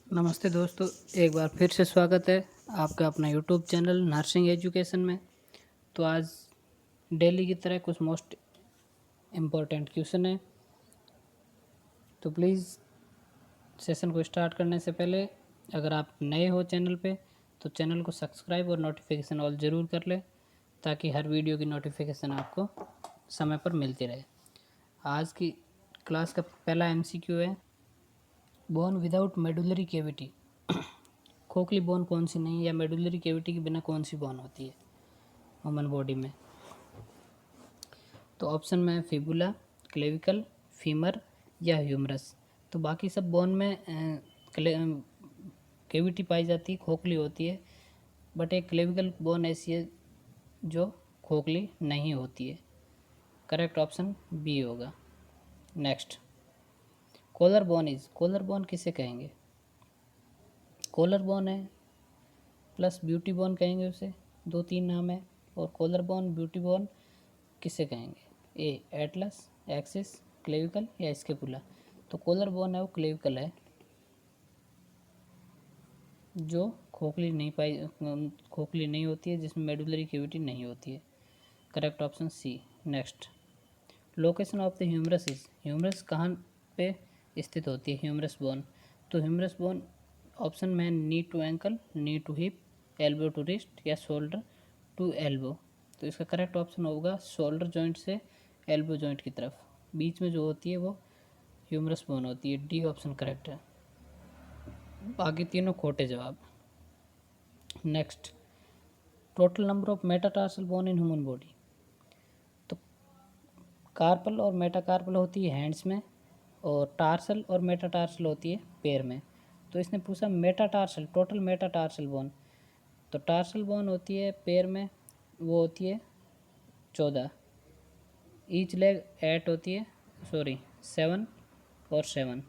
नमस्ते दोस्तों, एक बार फिर से स्वागत है आपका अपना यूट्यूब चैनल नर्सिंग एजुकेशन में। तो आज डेली की तरह कुछ मोस्ट इम्पोर्टेंट क्वेश्चन है। तो प्लीज़ सेशन को स्टार्ट करने से पहले अगर आप नए हो चैनल पे तो चैनल को सब्सक्राइब और नोटिफिकेशन ऑल ज़रूर कर लें ताकि हर वीडियो की नोटिफिकेशन आपको समय पर मिलती रहे। आज की क्लास का पहला MCQ है, बोन विदाउट मेडुलरी कैविटी। खोखली बोन कौन सी नहीं, या मेडुलरी कैविटी के बिना कौन सी बोन होती है ह्यूमन बॉडी में। तो ऑप्शन में फिबुला, क्लेविकल, फीमर या ह्यूमरस। तो बाकी सब बोन में कैविटी पाई जाती है, खोखली होती है, बट एक क्लेविकल बोन ऐसी है जो खोखली नहीं होती है। करेक्ट ऑप्शन बी होगा। Next, collar bone is, collar bone किसे कहेंगे? कॉलर बोन है प्लस ब्यूटी बोन कहेंगे उसे, दो तीन नाम है। और कॉलर बोन, ब्यूटी बोन किसे कहेंगे? ए एटलस, एक्सिस, क्लेविकल या स्केपुला। तो कॉलर बोन है वो क्लेविकल है जो खोखली नहीं होती है, जिसमें मेडुलरी कैविटी नहीं होती है। Correct option C. Next, location of the humerus is, humerus कहाँ पे स्थित होती है ह्यूमरस बोन? तो ह्यूमरस बोन ऑप्शन में knee to ankle, knee to hip, elbow to wrist या शोल्डर टू एल्बो। तो इसका करेक्ट ऑप्शन होगा शोल्डर जॉइंट से एल्बो जॉइंट की तरफ बीच में जो होती है वो ह्यूमरस बोन होती है। डी ऑप्शन करेक्ट है, बाकी तीनों खोटे जवाब। नेक्स्ट, total number of metatarsal bone in human body. तो कार्पल और मेटाकार्पल होती है हैंड्स में, और टार्सल और मेटाटार्सल होती है पैर में। तो इसने पूछा मेटाटार्सल, टोटल मेटाटार्सल बोन। तो टार्सल बोन होती है पैर में, वो होती है 14। ईच लेग 8 होती है, 7 और 7,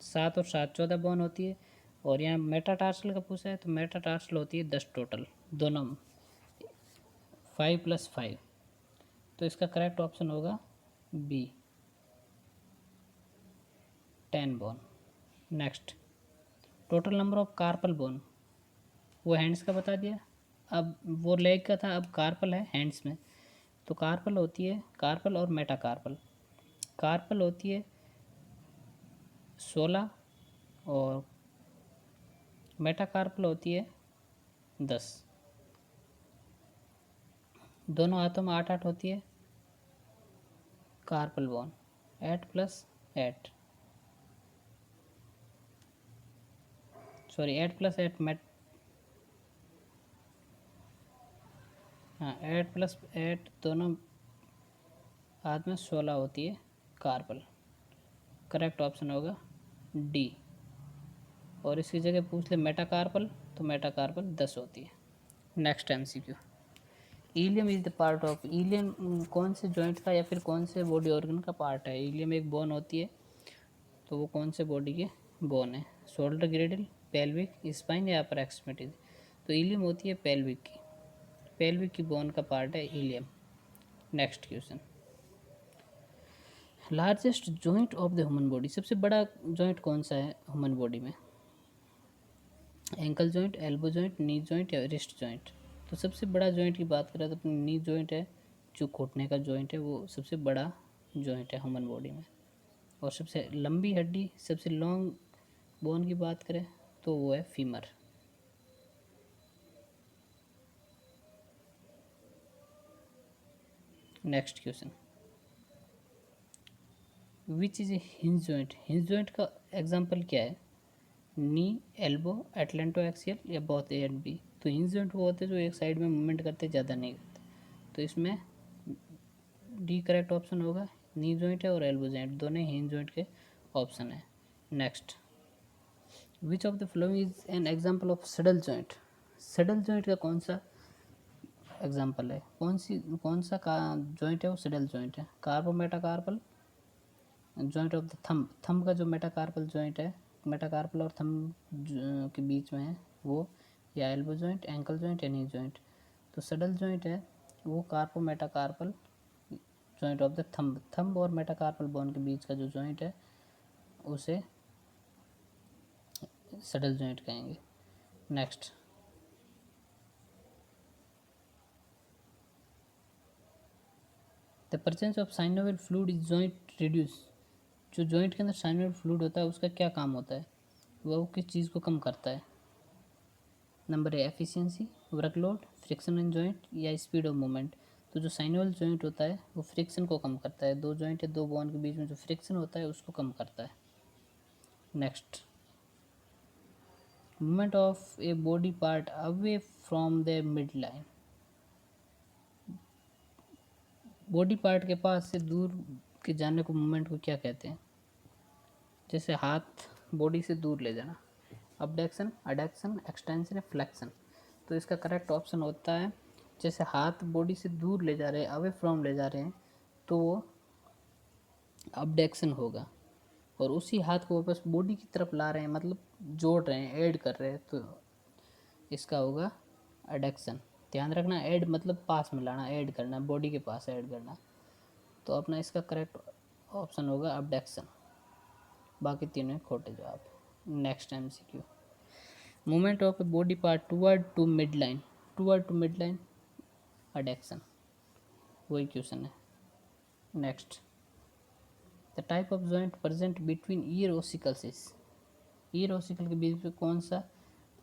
7 और 7 14 बोन होती है। और यहाँ मेटाटार्सल का पूछा है तो मेटाटार्सल होती है 10 टोटल, दोनों 5 + 5। तो इसका करेक्ट ऑप्शन होगा B, 10 bone. Next, total number of carpal bone, वो हैंड्स का बता दिया, अब वो लेग का था, अब कार्पल है हैंड्स में। तो कार्पल होती है, कार्पल और मेटाकार्पल, कार्पल होती है 16 और मेटाकार्पल होती है 10। दोनों हाथों में 8 8 होती है कार्पल बोन, 8 + 8, 8 + 8 हाँ 8 + 8 दोनों हाथ में 16 होती है कार्पल। करेक्ट ऑप्शन होगा डी। और इसकी जगह पूछ ले मेटाकार्पल तो मेटाकार्पल 10 होती है। Next MCQ, ilium is the part of, ilium कौन से जॉइंट का या फिर कौन से बॉडी ऑर्गन का पार्ट है? इलियम एक बोन होती है, तो वो कौन से बॉडी के बोन है? शोल्डर ग्रेडल, पेल्विक, स्पाइन या अपर एक्सट्रीमिटीज। तो इलियम होती है पेल्विक की, पेल्विक की बोन का पार्ट है ilium. Next question, largest joint of the human body, सबसे बड़ा जॉइंट कौन सा है ह्यूमन बॉडी में? Ankle joint, elbow joint, knee joint या रिस्ट जॉइंट। तो सबसे बड़ा जॉइंट की बात करें तो अपनी नी जॉइंट है, जो घुटने का जॉइंट है, वो सबसे बड़ा जॉइंट है ह्यूमन बॉडी में। और सबसे लंबी हड्डी, सबसे लॉन्ग बोन की बात करें तो वो है femur. Next question, which is a hinge joint, hinge joint का एग्जांपल क्या है? नी, एल्बो, एटलेंटो एक्सियल या बोथ ए एंड बी। तो हिंज जॉइंट वो होते हैं जो एक साइड में मूवमेंट करते, ज़्यादा नहीं करते। तो इसमें डी करेक्ट ऑप्शन होगा। नी जॉइंट है और एल्बो जॉइंट दोनों हिंज जॉइंट के ऑप्शन है। Next, which of the following is an example of सडल joint, सडल joint का कौन सा एग्जाम्पल है? कौन सा का जॉइंट है वो सडल जॉइंट है? Carpometacarpal, joint of the thumb, thumb का जो मेटाकार्पल जॉइंट है, मेटाकार्पल और थंब के बीच में है वो, या एल्बो जॉइंट, एंकल जॉइंट या नी जॉइंट। तो सडल जॉइंट है वो carpometacarpal joint of the thumb, thumb और मेटाकार्पल बोन के बीच का जो जॉइंट है उसे सडल जॉइंट कहेंगे। Next, the presence of synovial fluid is joint reduce. जो जॉइंट के अंदर साइनोवियल फ्लूइड होता है उसका क्या काम होता है, वो किस चीज़ को कम करता है? Number A efficiency, workload, friction in joint या स्पीड ऑफ मूवमेंट। तो जो साइनोवियल जॉइंट होता है वो फ्रिक्शन को कम करता है, दो जॉइंट या दो बोन के बीच में जो फ्रिक्शन होता है उसको कम करता है। Next, movement of a body part away from the mid line. Body part के पास से दूर के जाने को मूवमेंट को क्या कहते हैं? जैसे हाथ बॉडी से दूर ले जाना, अबडक्शन, एडक्शन, एक्सटेंशन या फ्लेक्शन। तो इसका करेक्ट ऑप्शन होता है, जैसे हाथ बॉडी से दूर ले जा रहे हैं, अवे फ्रॉम ले जा रहे हैं, तो वो अबडक्शन होगा। और उसी हाथ को वापस बॉडी की तरफ ला रहे हैं, मतलब जोड़ रहे हैं, ऐड कर रहे हैं, तो इसका होगा एडक्शन। ध्यान रखना, ऐड मतलब पास में लाना, ऐड करना, बॉडी के पास ऐड करना। तो अपना इसका करेक्ट ऑप्शन होगा अबडक्शन। बाकी तीनों खोटे जवाब। Next MCQ, movement of a body part toward to mid line, toward to mid line adduction, वही क्वेश्चन है। Next, the type of joint present between ear ossicles is. Ear ossicle के बीच में कौन सा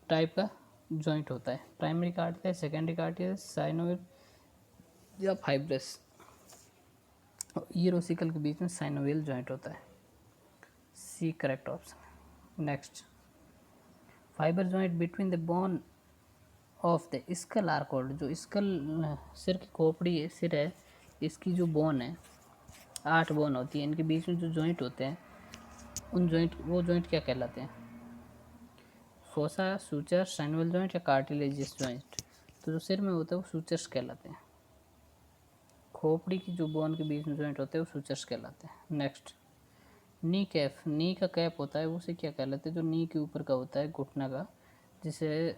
टाइप का जॉइंट होता है? Primary cartilage, secondary cartilage, synovial या फाइब्रस। ईयर ओसिकल के बीच में साइनोवियल जॉइंट होता है, C correct option. Next, fibre joint between the bone of the skull are called. जो स्कल सिर की खोपड़ी है, सिर है, इसकी जो बोन है, 8 बोन होती है, इनके बीच में जो जॉइंट होते हैं उन जॉइंट, वो जॉइंट क्या कहलाते हैं? फोसा, सूचर, साइनोवियल जॉइंट या कार्टिलेजियस जॉइंट। तो जो सिर में होता है वो सूचर्स कहलाते हैं। खोपड़ी की जो बोन के बीच में जॉइंट होते हैं वो सूचर्स कहलाते हैं। नेक्स्ट, नी कैप, नी का कैप होता है, उसे क्या कहलाते हैं? जो नी के ऊपर का होता है, घुटना का, जिसे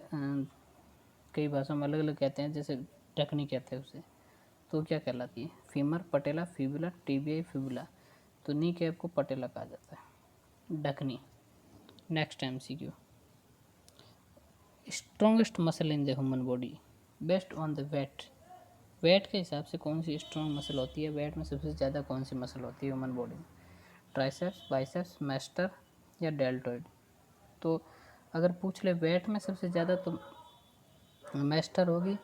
कई भाषाओं में अलग अलग कहते हैं, जैसे टखनी कहते हैं उसे, तो क्या कहलाती है? Femur, patella, fibula, tibia, fibula. तो नी कैप को पटेला कहा जाता है, डकनी। Next MCQ, strongest muscle in the human body based on the weight. Weight के हिसाब से कौन सी स्ट्रॉन्ग मसल होती है? वेट में सबसे ज़्यादा कौन सी मसल होती है ह्यूमन बॉडी में? ट्राइसेप्स, बाइसेप्स, मैस्टर या डेल्टॉइड। तो अगर पूछ ले वेट में सबसे ज़्यादा तो मैस्टर होगी,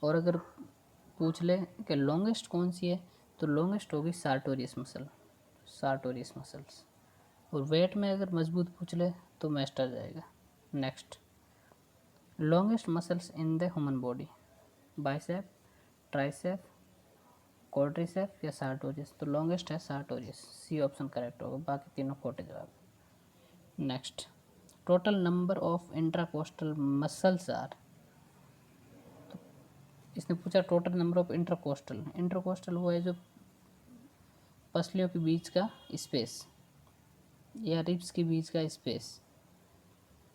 और अगर पूछ ले कि लॉन्गेस्ट कौन सी है तो लॉन्गेस्ट होगी सार्टोरियस मसल, सार्टोरियस मसल्स। और वेट में अगर मजबूत पूछ ले तो मैस्टर जाएगा। Next, longest muscles in the human body, bicep, tricep, quadricep या सार्टोरियस। तो लॉन्गेस्ट है सार्टोरियस, सी ऑप्शन करेक्ट होगा, बाकी तीनों खोटे जवाब। नेक्स्ट, total number of intracostal muscles are. इसने पूछा total number of intercostal. Intercostal वो है जो पसलियों के बीच का स्पेस या रिब्स के बीच का स्पेस।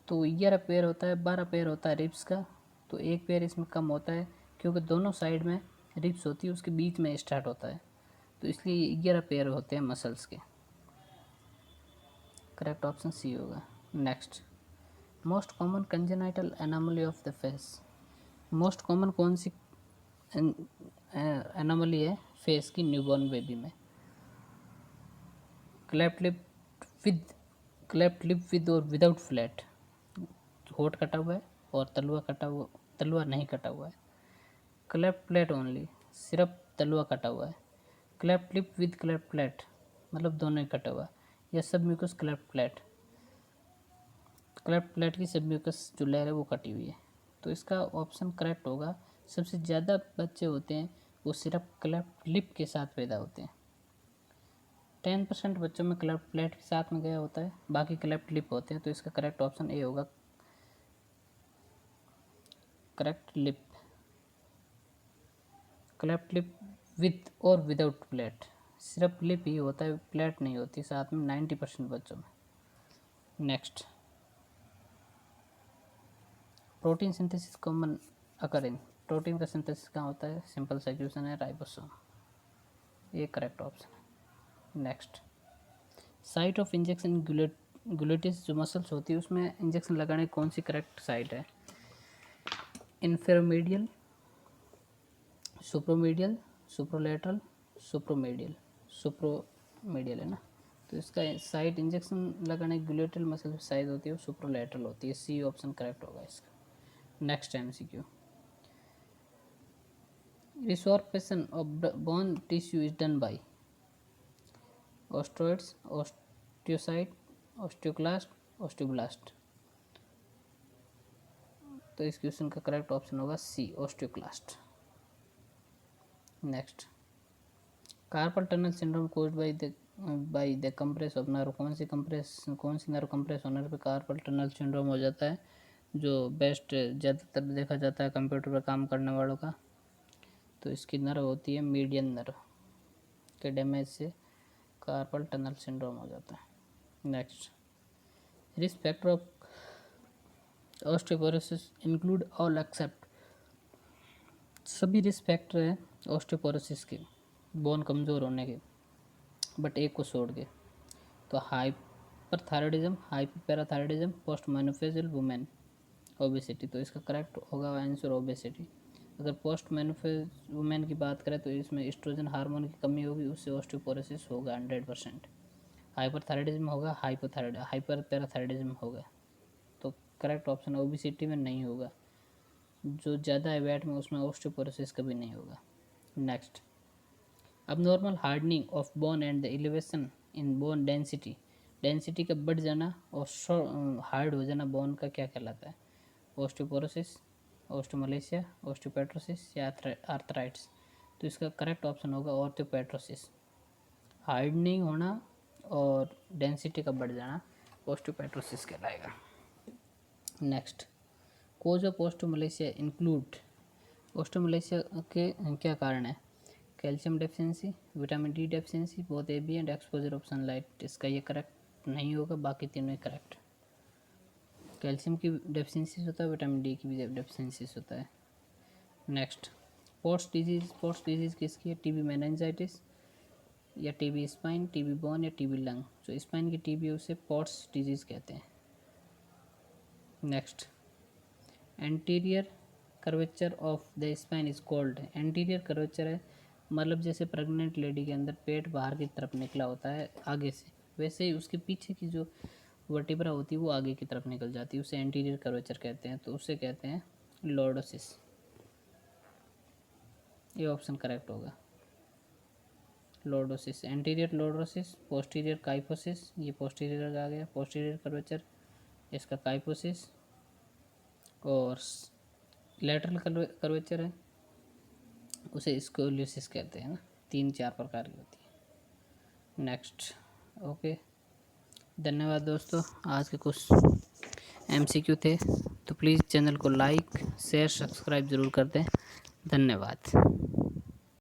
तो 11 पेयर होता है, 12 पेयर होता है रिब्स का, तो एक पेयर इसमें कम होता है क्योंकि दोनों साइड में रिब्स होती है, उसके बीच में स्टार्ट होता है, तो इसलिए 11 पेयर होते हैं मसल्स के। करेक्ट ऑप्शन सी होगा। Next, most common congenital anomaly of the face. Most common कौन सी एनामली है फेस की न्यूबॉर्न बेबी में? Cleft lip with, cleft lip with और विदाउट फ्लैट। होठ कटा हुआ है और तलवा कटा हुआ, तलवा नहीं कटा हुआ है। क्लेफ्ट प्लेट ओनली, सिर्फ तलवा कटा हुआ है। Cleft lip with cleft palate मतलब दोनों ही कटा हुआ है, या submucous cleft palate. Cleft palate की सब म्यूकस जो लेयर है वो कटी हुई है, तो इसका ऑप्शन करेक्ट होगा। सबसे ज़्यादा बच्चे होते हैं वो सिर्फ क्लेफ्ट लिप के साथ पैदा होते हैं। 10% बच्चों में क्लेफ्ट प्लेट के साथ में गया होता है, बाकी क्लेफ्ट लिप होते हैं, तो इसका करेक्ट ऑप्शन ए होगा, correct lip. Cleft lip with और विदाउट प्लेट, सिर्फ लिप ही होता है, प्लेट नहीं होती साथ में 90% बच्चों में। नेक्स्ट, प्रोटीन सिंथेसिस कॉमन अकर इन। प्रोटीन का सिंथेसिस कहाँ होता है? सिंपल सा क्वेश्चन है, राइबोसोम, ये करेक्ट ऑप्शन है। नेक्स्ट, साइट ऑफ इंजेक्शन ग्लूटिस जो मसल्स होती है उसमें इंजेक्शन लगाने की कौन सी करेक्ट साइट है? इन्फेरोमीडियल, सुप्रोमीडियल, सुप्रोलेटरल, सुप्रोमीडियल, सुप्रोमीडियल है ना। तो इसका साइड इंजेक्शन लगाने की ग्लूटेल मसल साइज होती है वो सुप्रोलेटरल होती है। सी ऑप्शन करेक्ट होगा इसका। Next MCQ, resorption of bone tissue is done by osteoids, osteocyte, osteoclast, osteoblast. तो इस क्वेश्चन का करेक्ट ऑप्शन होगा C, osteoclast. Next, carpal tunnel syndrome caused by the compress of nerve. कौन सी नर्व कंप्रेस होने पर कार्पल टनल सिंड्रोम हो जाता है? जो बेस्ट ज़्यादातर देखा जाता है कंप्यूटर पर काम करने वालों का। तो इसकी नर्व होती है मीडियन नर्व के डैमेज से कार्पल टनल सिंड्रोम हो जाता है। Next, risk factor of osteoporosis include all except. सभी रिस्क फैक्टर है ऑस्टियोपोरोसिस के, बोन कमज़ोर होने के, बट एक को छोड़ के। तो hyperthyroidism, हाइपरपैराथायरॉयडिज्म, post menopausal women, obesity. तो इसका करेक्ट होगा आंसर ओबेसिटी। अगर पोस्ट मेनोपॉज वुमेन की बात करें तो इसमें एस्ट्रोजन हार्मोन की कमी होगी, उससे ऑस्टियोपोरोसिस होगा 100%। हाइपरथायरॉयडिज्म होगा, हाइपरपैराथायरॉयडिज्म होगा। तो करेक्ट ऑप्शन ओबेसिटी में नहीं होगा। जो ज़्यादा है वेट में उसमें ऑस्टियोपोरोसिस कभी नहीं होगा। Next, abnormal hardening of bone and the elevation in bone density. Density का बढ़ जाना और हार्ड हो जाना बोन का क्या कहलाता है? ऑस्टियोपोरोसिस, ऑस्टियोमलेशिया, ऑस्टियोपेट्रोसिस या आर्थराइट्स। तो इसका करेक्ट ऑप्शन होगा ऑस्टियोपेट्रोसिस। हार्डनिंग होना और डेंसिटी का बढ़ जाना ऑस्टियोपेट्रोसिस कहलाएगा। Next, cause of osteomalacia include. Osteomalacia के क्या कारण है? Calcium deficiency, vitamin D deficiency, both AB and exposure of sunlight. इसका ये करेक्ट नहीं होगा, बाकी तीनों ही करेक्ट। कैल्शियम की डेफिशिएंसी होता है, विटामिन डी की भी डेफिशिएंसी होता है। नेक्स्ट, पोस्ट डिजीज किसकी है? TB मेनिंजाइटिस या TB स्पाइन, TB बोन या TB लंग। जो स्पाइन की TB है उसे पोट्स डिजीज कहते हैं। Next, anterior curvature of the spine is called. Anterior curvature है मतलब जैसे प्रेग्नेंट लेडी के अंदर पेट बाहर की तरफ निकला होता है आगे से, वैसे ही उसके पीछे की जो वर्टिब्रा होती है वो आगे की तरफ निकल जाती है, उसे एंटीरियर कर्वेचर कहते हैं। तो उसे कहते हैं लॉर्डोसिस। ये ऑप्शन करेक्ट होगा, lordosis. Anterior lordosis, posterior kyphosis, ये पोस्टीरियर आ गया, पोस्टीरियर कर्वेचर, इसका काइफोसिस। और लेटरल कर्वेचर है उसे स्कोलियोसिस कहते हैं ना। 3-4 प्रकार की होती है। नेक्स्ट, ओके, धन्यवाद दोस्तों। आज के कुछ MCQ थे, तो प्लीज़ चैनल को लाइक शेयर सब्सक्राइब ज़रूर कर दें। धन्यवाद।